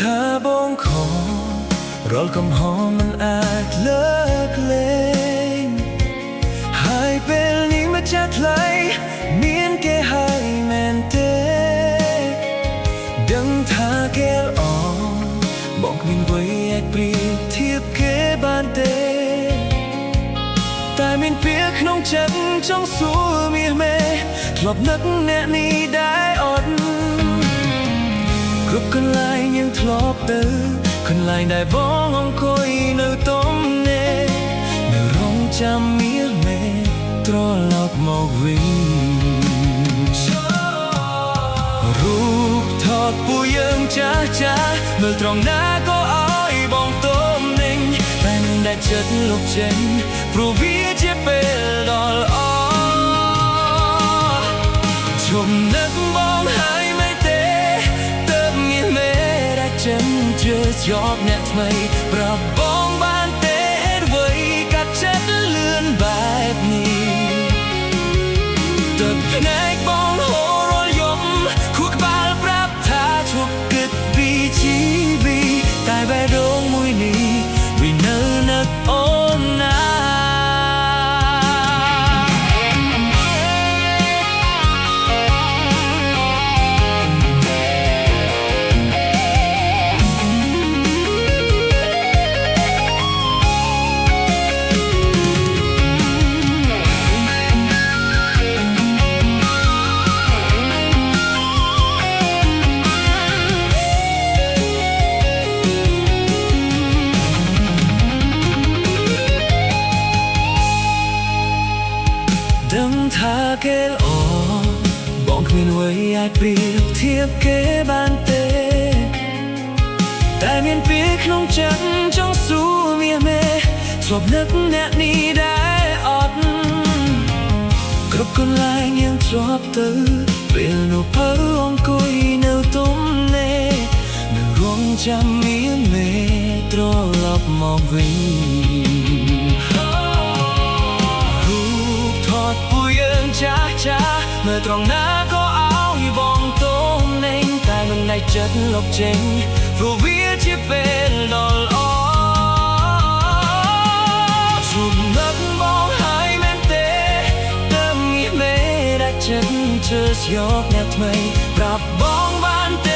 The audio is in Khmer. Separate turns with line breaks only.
ថាបងខំរាល់កំហុសមិនអាចលើកលែងហើយពេលនេះមកចាស់ថ្លៃមានគេហើយមែនទេដឹងថាគេល្អបងគ្មានអ្វីអាចប្រៀបធៀបគេបានទេតែមានពាក្យក្នុងចិត្តចង់សួរមាសមេធ្លាប់នឹកអ្នកនេះដែរអត់គ្រប់កន្លែងยังធ្លាប់ទៅកន្លែងដែលបងអង្គុយនៅទំនេរនៅរងចាំមាសមេត្រឡប់មកវិញរូបថតពួកយើងចាស់មើលត្រង់ណាក៏ឲ្យបងទំនេញតែមិនដែលចិត្តលុបចេញព្រោះវាជាពេលដ៏ល្អជុំនឹកបងហើយមិនទេទើបមាសមេដែលចិនជឿជាប់អ្នកថ្មីប្រាប់បងបានទេអ្វីកាត់ចិត្តលឿនបែបនេះទើបភ្នែកបងហូររាល់យប់ខួរក្បាលប្រាប់ថាឈប់គិតពីជីវិតតែបេះដូងមួយនេះវានៅនឹកអូនណាដឹងថាគេល្អបងគ្មានអ្វីអាចប្រៀបធៀបគេបានទេតែមានពាក្យក្នុងចិត្តចង់សួរមាសមេធ្លាប់នឹកអ្នកនេះដែរអត់គ្រប់កន្លែងยังធ្លាប់ទៅពេលនៅភៅអង្គុយនៅទំនេរនៅរងចាំមាសមេត្រឡប់មកវិញចាស់មើលត្រង់ណាក៏ឲ្យបងទំនេញតែមិនដែលចិត្តលុបចេញព្រោះវាជាពេលដ៏ល្អជួបនឹកបងហើយមែនទេទើបមាសមេដែលចិត្តជឿយកអ្នកថ្មីប្រាប់បងបានទេ